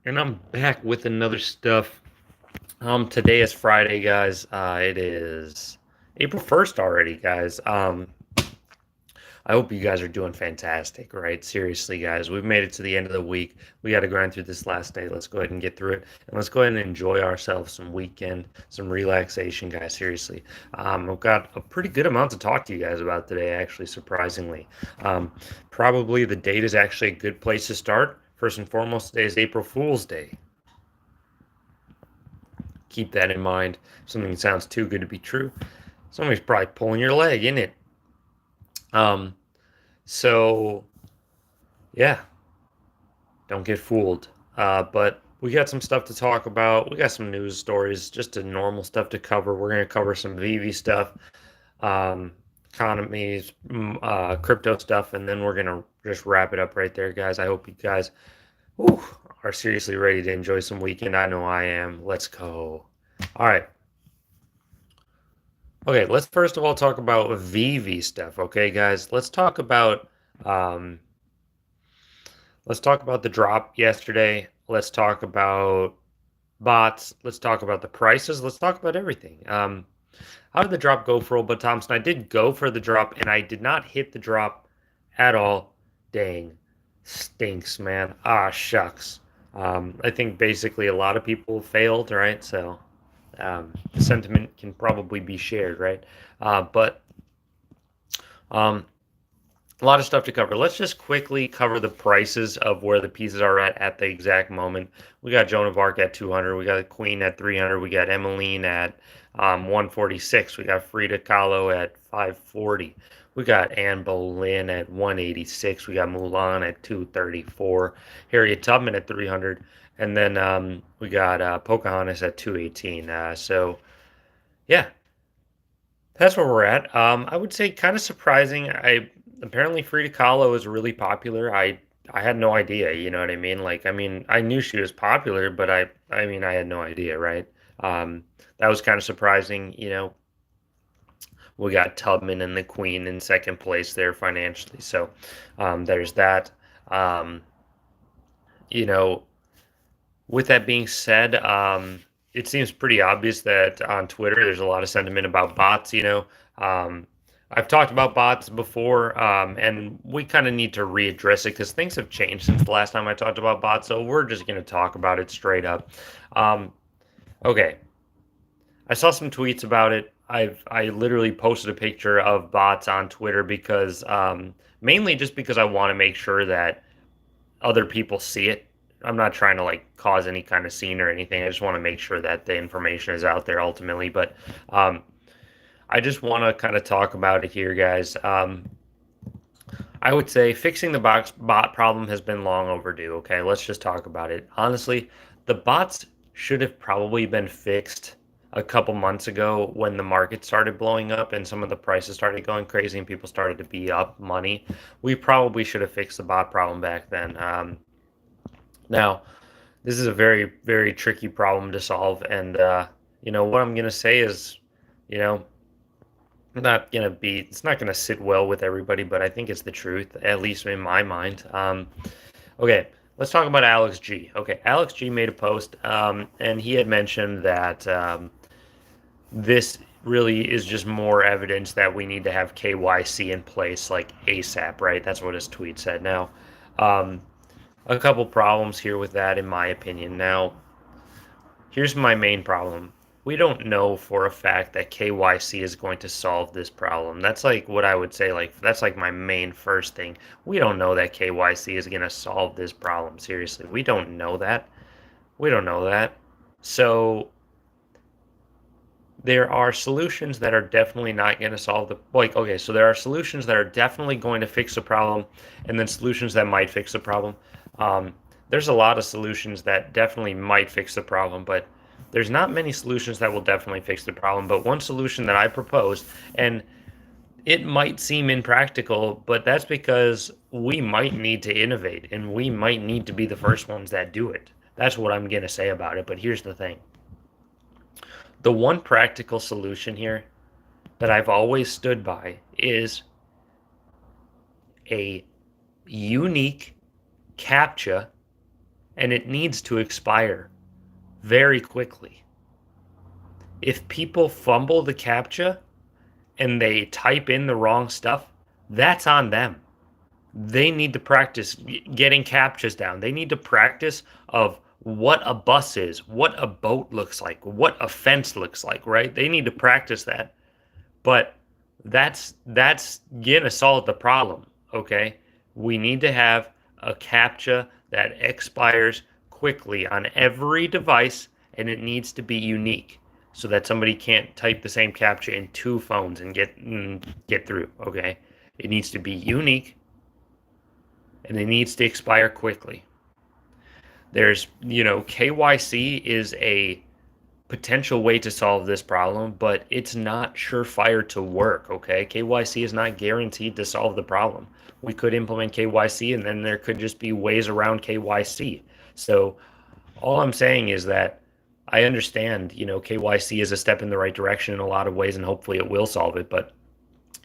And I'm back with another stuff. Today is Friday, guys. It is April 1st already, guys. I hope you guys are doing fantastic, right? Seriously, guys, we've made it to the end of the week. We got to grind through this last day. Let's go ahead and get through it, and let's go ahead and enjoy ourselves some weekend, some relaxation, guys. Seriously, I've got a pretty good amount to talk to you guys about today. Actually, surprisingly, um, probably the date is actually a good place to start. First and foremost, today is April Fool's Day. Keep that in mind. Something that sounds too good to be true. Somebody's probably pulling your leg, isn't it? Um, so yeah, don't get fooled. But we got some stuff to talk about. We got some news stories, just a normal stuff to cover. We're gonna cover some Veve stuff, um, economies, crypto stuff, and then we're gonna just wrap it up right there, guys. I hope you guys whew, are seriously ready to enjoy some weekend. I know I am. Let's go. All right. Okay, let's first of all talk about VV stuff, okay, guys? Um let's talk about the drop yesterday. Let's talk about bots. Let's talk about the prices. Let's talk about everything. How did the drop go for old Bud Thompson? I did go for the drop and I did not hit the drop at all. Dang. Stinks, man. Ah, shucks. I think basically a lot of people failed, right? So the sentiment can probably be shared, right? But um, a lot of stuff to cover. Let's just quickly cover the prices of where the pieces are at the exact moment. We got Joan of Arc at 200. We got the Queen at 300. We got Emmeline at 146. We got Frida Kahlo at 540. We got Anne Boleyn at 186. We got Mulan at 234. Harriet Tubman at 300. And then we got Pocahontas at 218. Yeah, that's where we're at. I would say kind of surprising. I apparently Frida Kahlo is really popular. I had no idea. You know what I mean? Like, I mean, I knew she was popular, but I mean, I had no idea, right? That was kind of surprising. We got Tubman and the Queen in second place there financially. So, there's that. Um, you know, with that being said, it seems pretty obvious that on Twitter there's a lot of sentiment about bots. Um, I've talked about bots before, and we kind of need to readdress it because things have changed since the last time I talked about bots. So we're just going to talk about it straight up. Um, okay, I saw some tweets about it. I literally posted a picture of bots on Twitter because mainly just because I want to make sure that other people see it. I'm not trying to like cause any kind of scene or anything. I just want to make sure that the information is out there ultimately. But um, I just want to kind of talk about it here, guys. I would say fixing the bot problem has been long overdue. Okay, let's just talk about it. Honestly, the bots should have probably been fixed a couple months ago when the market started blowing up and some of the prices started going crazy and people started to be up money. We probably should have fixed the bot problem back then. Now, this is a very, very tricky problem to solve, and what I'm gonna say is, you know, it's not gonna sit well with everybody, but I think it's the truth, at least in my mind. Okay, let's talk about Alex G. Okay, Alex G made a post, and he had mentioned that this really is just more evidence that we need to have KYC in place like ASAP, right? That's what his tweet said. Now, um, a couple problems here with that, in my opinion. Now, here's my main problem. We don't know for a fact that KYC is going to solve this problem. That's like what I would say, like, that's like my main first thing. We don't know that KYC is going to solve this problem. Seriously, we don't know that. We don't know that. So, there are solutions that are definitely not going to solve the like okay so there are solutions that are definitely going to fix the problem and then solutions that might fix the problem. um, there's a lot of solutions that definitely might fix the problem, but there's not many solutions that will definitely fix the problem. But one solution that I proposed, and it might seem impractical, but that's because we might need to innovate and we might need to be the first ones that do it. That's what I'm going to say about it. But here's the thing: the one practical solution here that I've always stood by is a unique CAPTCHA and it needs to expire very quickly. If people fumble the CAPTCHA and they type in the wrong stuff, that's on them. They need to practice getting CAPTCHAs down. They need to practice of what a bus is, what a boat looks like, what a fence looks like, right? They need to practice that. But that's gonna solve the problem, okay? We need to have a CAPTCHA that expires quickly on every device, and it needs to be unique so that somebody can't type the same CAPTCHA in two phones and get through, okay? It needs to be unique, and it needs to expire quickly. There's, KYC is a potential way to solve this problem, but it's not surefire to work, okay? KYC is not guaranteed to solve the problem. We could implement KYC and then there could just be ways around KYC. So all I'm saying is that I understand, KYC is a step in the right direction in a lot of ways and hopefully it will solve it. But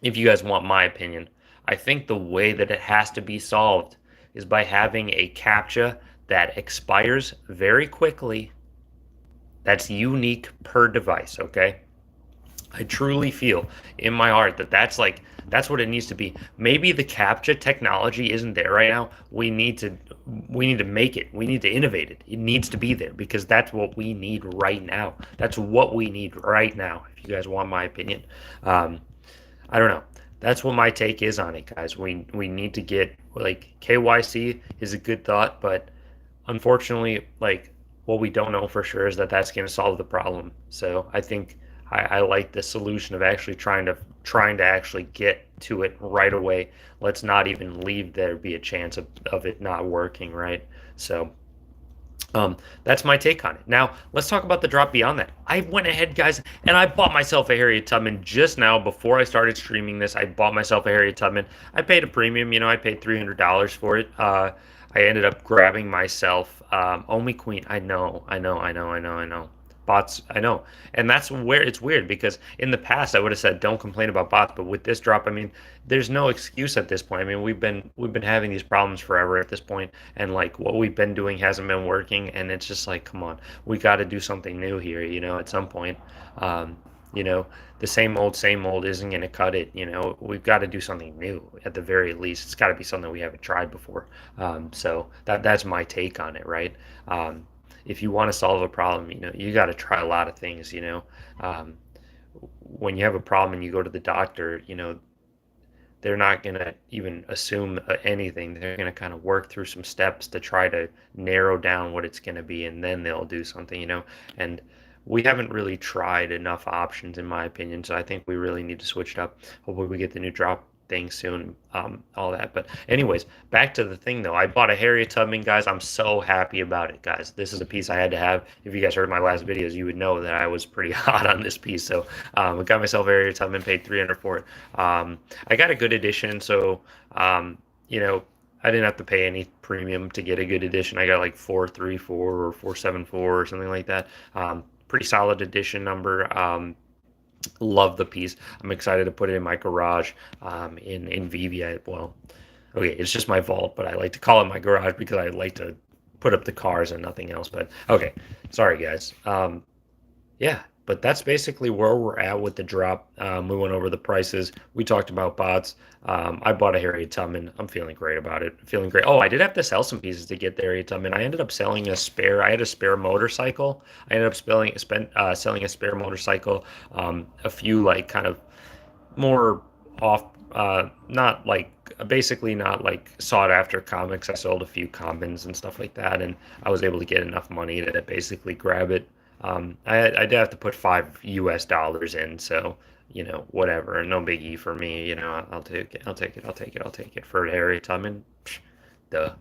if you guys want my opinion, I think the way that it has to be solved is by having a CAPTCHA that expires very quickly, that's unique per device, okay? I truly feel in my heart that that's what it needs to be. Maybe the CAPTCHA technology isn't there right now. We need to make it. We need to innovate it. It needs to be there because that's what we need right now. That's what we need right now. If you guys want my opinion, I don't know. That's what my take is on it, guys. We need to get like KYC is a good thought, but unfortunately, like what we don't know for sure is that that's going to solve the problem. So I think I like the solution of actually trying to actually get to it right away. Let's not even leave there be a chance of it not working, right? So that's my take on it. Now, let's talk about the drop beyond that. I went ahead, guys, and I bought myself a Harriet Tubman just now before I started streaming this. I bought myself a Harriet Tubman. I paid a premium, I paid $300 for it. I ended up grabbing myself Omi Queen. I know. Bots, I know. And that's where it's weird because in the past I would have said don't complain about bots, but with this drop, I mean, there's no excuse at this point. I mean, we've been having these problems forever at this point, and like what we've been doing hasn't been working, and it's just like, come on, we got to do something new here, at some point. Um, you know, the same old isn't going to cut it. We've got to do something new at the very least. It's got to be something we haven't tried before. So that's my take on it, right? If you want to solve a problem, you got to try a lot of things. Um, when you have a problem and you go to the doctor, they're not going to even assume anything. They're going to kind of work through some steps to try to narrow down what it's going to be, and then they'll do something. And we haven't really tried enough options, in my opinion. So I think we really need to switch it up. Hopefully, we get the new drop thing soon, all that. But anyways, back to the thing though. I bought a Harriet Tubman, guys. I'm so happy about it, guys. This is a piece I had to have. If you guys heard my last videos, you would know that I was pretty hot on this piece. So I got myself a Harriet Tubman, paid $300 for it. I got a good edition, so I didn't have to pay any premium to get a good edition. I got like 434 or 474 or something like that. Pretty solid edition number. Love the piece. I'm excited to put it in my garage in Veve. Okay, it's just my vault, but I like to call it my garage because I like to put up the cars and nothing else. But okay, sorry guys. Yeah, but that's basically where we're at with the drop. We went over the prices. We talked about bots. I bought a Harriet Tubman. I'm feeling great about it. Feeling great. Oh, I did have to sell some pieces to get the Harriet Tubman. I ended up selling a spare. I had a spare motorcycle. I ended up selling a spare motorcycle. A few like kind of more off, not like basically not like sought after comics. I sold a few commons and stuff like that, and I was able to get enough money to basically grab it. I did have to put $5 in, so whatever, no biggie for me. I'll take it. I'll take it for Harry Tubman. Duh,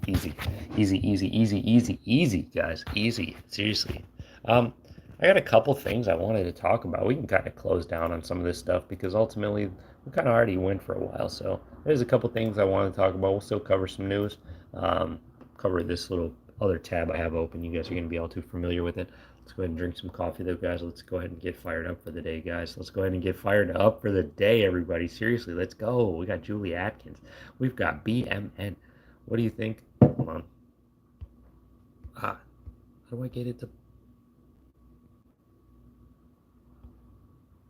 easy, easy, guys, easy. Seriously. I got a couple things I wanted to talk about. We can kind of close down on some of this stuff because ultimately we kind of already went for a while. So there's a couple things I want to talk about. We'll still cover some news. Cover this little other tab I have open. You guys are going to be all too familiar with it. Let's go ahead and drink some coffee though, guys. Let's go ahead and get fired up for the day, guys. Let's go ahead and get fired up for the day, everybody. Seriously, let's go. We got Julie Atkins. We've got BMN. What do you think? Hold on. do I get it to?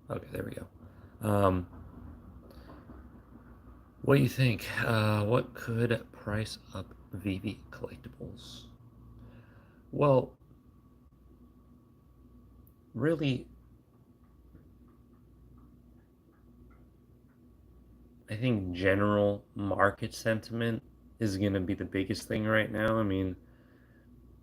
Okay, there we go. What do you think? What could price up Veve collectibles? Well, really, I think general market sentiment is going to be the biggest thing right now. I mean,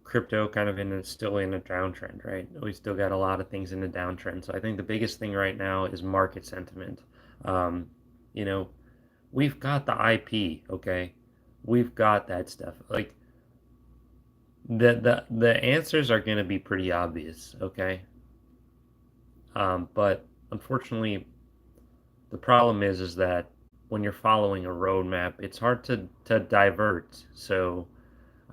crypto kind of still in a downtrend, right? We still got a lot of things in a downtrend. So I think the biggest thing right now is market sentiment. Um, you know, we've got the IP, okay? We've got that stuff. Like the answers are going to be pretty obvious, okay? But unfortunately, the problem is that when you're following a roadmap, it's hard to divert. So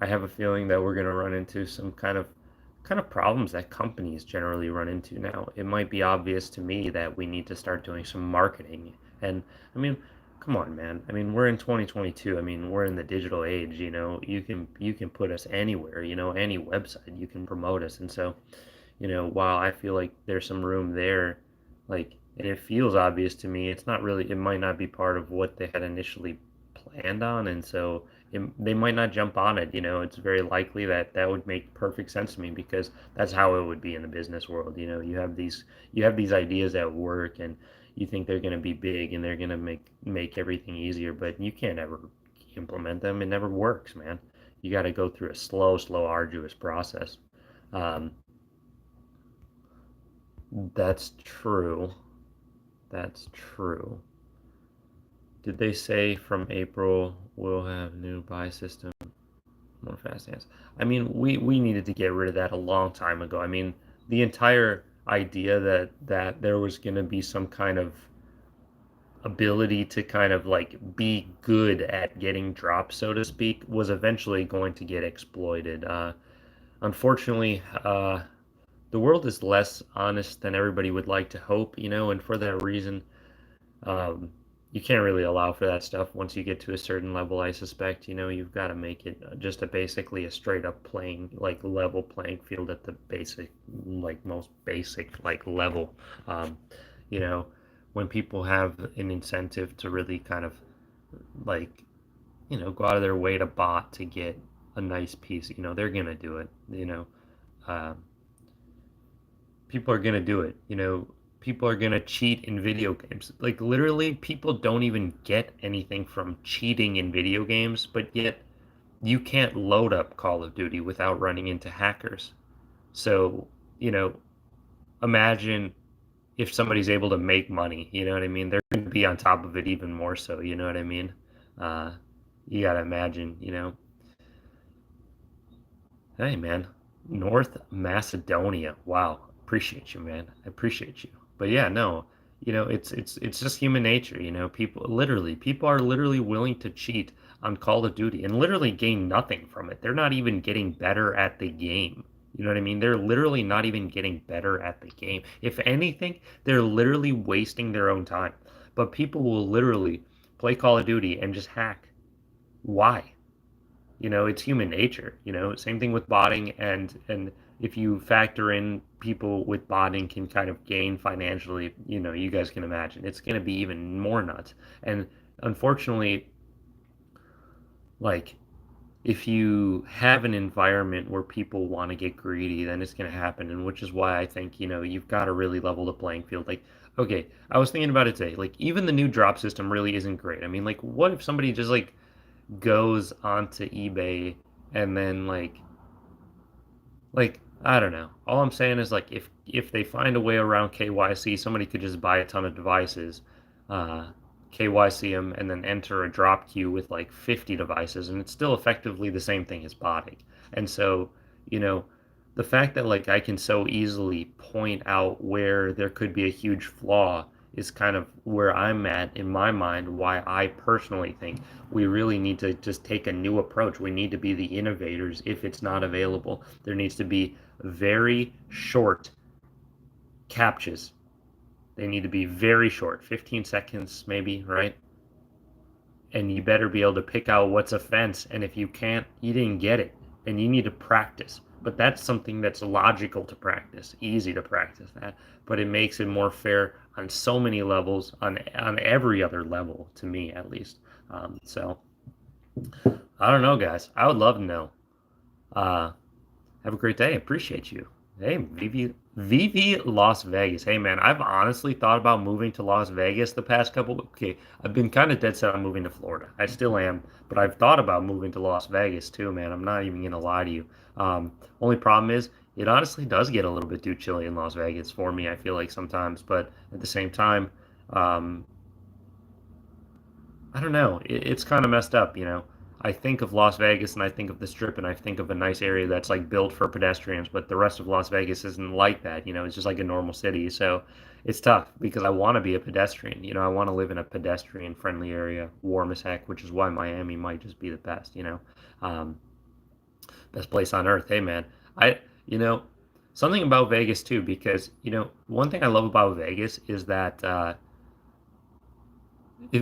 I have a feeling that we're going to run into some kind of problems that companies generally run into now. It might be obvious to me that we need to start doing some marketing. And I mean, come on, man. I mean, we're in 2022. I mean, we're in the digital age, you can put us anywhere, any website, you can promote us. And so, while I feel like there's some room there, like, and it feels obvious to me, it's not really, it might not be part of what they had initially planned on. And so they might not jump on it. It's very likely that that would make perfect sense to me because that's how it would be in the business world. You have these ideas at work and you think they're going to be big and they're going to make everything easier, but you can't ever implement them. It never works, man. You got to go through a slow, arduous process. Um, that's true. That's true. Did they say from April we'll have new buy system, more fast hands? I mean, we needed to get rid of that a long time ago. I mean, the entire idea that there was going to be some kind of ability to kind of like be good at getting drops, so to speak, was eventually going to get exploited. Unfortunately, the world is less honest than everybody would like to hope, and for that reason, um, you can't really allow for that stuff once you get to a certain level, I suspect. You've got to make it just basically a straight up playing, like level playing field at the basic, like most basic, like level. Um, you know, when people have an incentive to really kind of like, go out of their way to bot to get a nice piece, they're gonna do it. Um, People are gonna do it. People are gonna cheat in video games. Like literally, people don't even get anything from cheating in video games, but yet you can't load up Call of Duty without running into hackers. So, you know, imagine if somebody's able to make money, you know what I mean? They're gonna be on top of it even more so, you know what I mean? Uh, you gotta imagine, Hey man, North Macedonia. Wow, appreciate you, man. I appreciate you. But yeah, no, it's just human nature. People are literally willing to cheat on Call of Duty and literally gain nothing from it. They're not even getting better at the game. You know what I mean? They're literally not even getting better at the game. If anything, they're literally wasting their own time. But people will literally play Call of Duty and just hack. Why? It's human nature. Same thing with botting, and if you factor in people with botting can kind of gain financially, you guys can imagine it's going to be even more nuts. And unfortunately, like, if you have an environment where people want to get greedy, then it's going to happen. And which is why I think, you've got to really level the playing field. Like, okay, I was thinking about it today. Like, even the new drop system really isn't great. I mean, like, what if somebody just like goes onto eBay and then like I don't know. All I'm saying is like if they find a way around KYC, somebody could just buy a ton of devices, uh, KYC them, and then enter a drop queue with like 50 devices, and it's still effectively the same thing as botting. And so, you know, the fact that like I can so easily point out where there could be a huge flaw is kind of where I'm at in my mind, why I personally think we really need to just take a new approach. We need to be the innovators if it's not available. There needs to be very short captchas. They need to be very short, 15 seconds maybe, right? And you better be able to pick out what's a fence. And if you can't, you didn't get it. And you need to practice. but that's something that's logical to practice, easy to practice that, but it makes it more fair on so many levels, on every other level, to me at least. So I don't know, guys. I would love to know. Uh, have a great day. Appreciate you. Hey, Vivi Las Vegas. Hey, man, I've honestly thought about moving to Las Vegas the past couple. Okay, I've been kind of dead set on moving to Florida. I still am, but I've thought about moving to Las Vegas too, man. I'm not even gonna lie to you. Only problem is it honestly does get a little bit too chilly in Las Vegas for me. I feel like sometimes, but at the same time, um, I don't know. It's kind of messed up, you know. I think of Las Vegas and I think of the Strip and I think of a nice area that's like built for pedestrians, but the rest of Las Vegas isn't like that, you know. It's just like a normal city. So it's tough because I want to be a pedestrian, you know. I want to live in a pedestrian friendly area, warm as heck, which is why Miami might just be the best, you know. Um, Best place on earth. Hey, man. I, you know, something about Vegas too, because, you know, one thing I love about Vegas is that,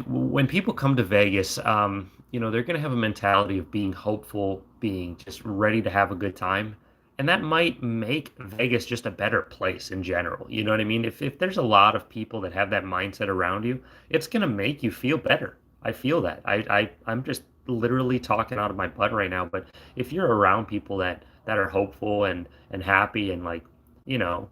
when people come to Vegas, you know, they're going to have a mentality of being hopeful, being just ready to have a good time. And that might make Vegas just a better place in general. You know what I mean? If there's a lot of people that have that mindset around you, it's going to make you feel better. I feel that. I'm just literally talking out of my butt right now. But if you're around people that are hopeful and happy and like, you know,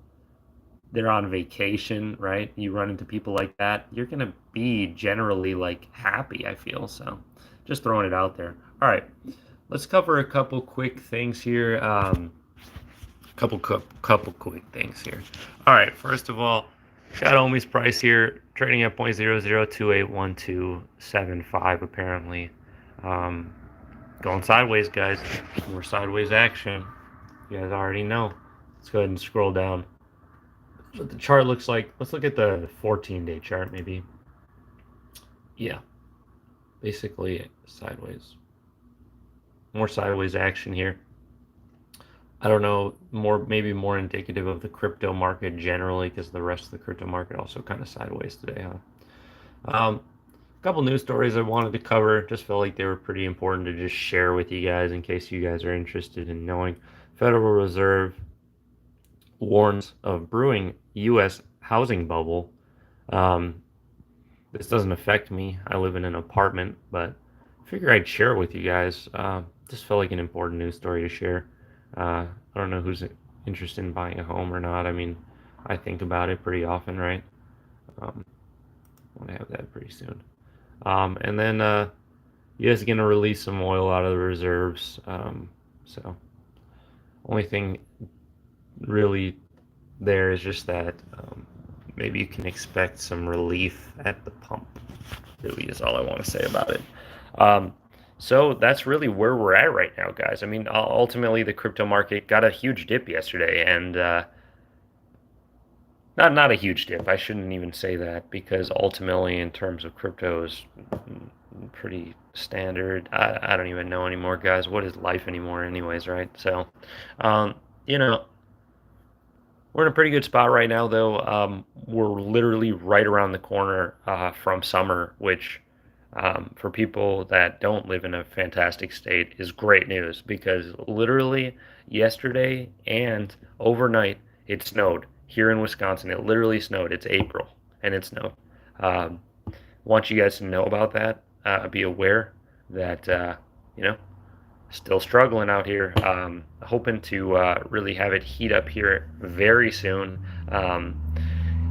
they're on vacation, right? You run into people like that, you're gonna be generally like happy, I feel. So just throwing it out there. All right, let's cover a couple quick things here. Couple quick things here. All right, first of all, Xiaomi's price here trading at 0.00281275 apparently. Um, Going sideways, guys. More sideways action. You guys already know. Let's go ahead and scroll down what the chart looks like. Let's look at the 14-day chart, maybe. Yeah, basically sideways. More sideways action here. I don't know, maybe more indicative of the crypto market generally, because the rest of the crypto market also kind of sideways today, huh? A couple news stories I wanted to cover. Just felt like they were pretty important to just share with you guys in case you guys are interested in knowing. Federal Reserve warns of brewing U.S. housing bubble. Um, this doesn't affect me. I live in an apartment, but I figure I'd share it with you guys. Just felt like an important news story to share. I don't know who's interested in buying a home or not. I mean, I think about it pretty often, right? Um, I want to have that pretty soon. And then U.S. is going to release some oil out of the reserves. So only thing really there is just that maybe you can expect some relief at the pump. Really is all I want to say about it. Um, so that's really where we're at right now, guys. I mean, ultimately, the crypto market got a huge dip yesterday, and not a huge dip. I shouldn't even say that because ultimately, in terms of crypto, is pretty standard. I don't even know anymore, guys. What is life anymore, anyways, right? So, um, you know, we're in a pretty good spot right now, though. We're literally right around the corner from summer, which for people that don't live in a fantastic state is great news because literally yesterday and overnight it snowed here in Wisconsin. It literally snowed. It's April and it snowed. Um, Want you guys to know about that. Be aware that, you know, still struggling out here. Hoping to really have it heat up here very soon. Um,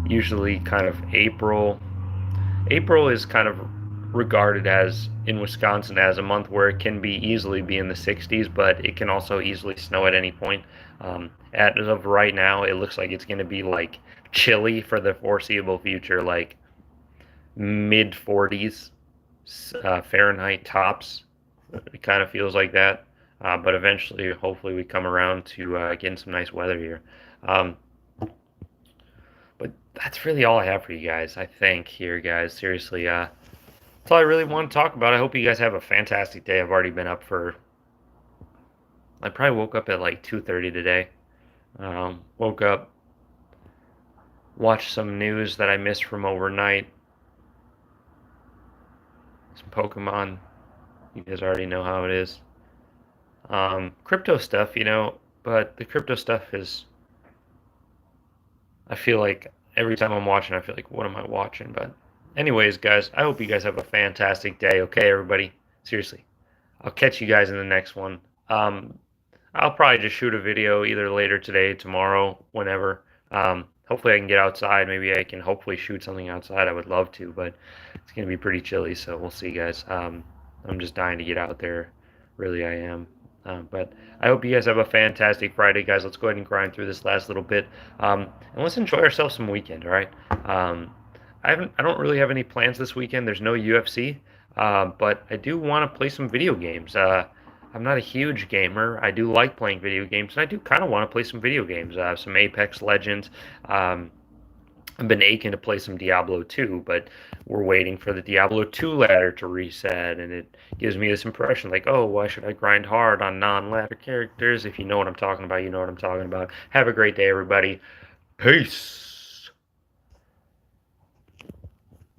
Usually, kind of April. April is kind of regarded as in Wisconsin as a month where it can easily be in the 60s, but it can also easily snow at any point. As of right now, it looks like it's going to be like chilly for the foreseeable future, like mid 40s Fahrenheit tops. It kind of feels like that. But eventually, hopefully, we come around to getting some nice weather here. Um, but that's really all I have for you guys, I think, here, guys. Seriously, that's all I really want to talk about. I hope you guys have a fantastic day. I've already been up for, I probably woke up at like 2:30 today. Woke up, watched some news that I missed from overnight. Some Pokemon. You guys already know how it is. Crypto stuff, you know, but the crypto stuff is, I feel like every time I'm watching, I feel like, what am I watching? But anyways, guys, I hope you guys have a fantastic day. Okay, everybody. Seriously. I'll catch you guys in the next one. Um, I'll probably just shoot a video either later today, tomorrow, whenever. Hopefully I can get outside. Maybe I can hopefully shoot something outside. I would love to, but it's gonna be pretty chilly, so we'll see, guys. I'm just dying to get out there. Really, I am. But I hope you guys have a fantastic Friday, guys. Let's go ahead and grind through this last little bit, and let's enjoy ourselves some weekend. All right. I don't really have any plans this weekend. There's no UFC, but I do want to play some video games. I'm not a huge gamer. I do like playing video games, and I do kind of want to play some video games. Some Apex Legends. Um, I've been aching to play some Diablo 2, but we're waiting for the Diablo 2 ladder to reset, and it gives me this impression like, oh, why should I grind hard on non-ladder characters? If you know what I'm talking about, you know what I'm talking about. Have a great day, everybody. Peace.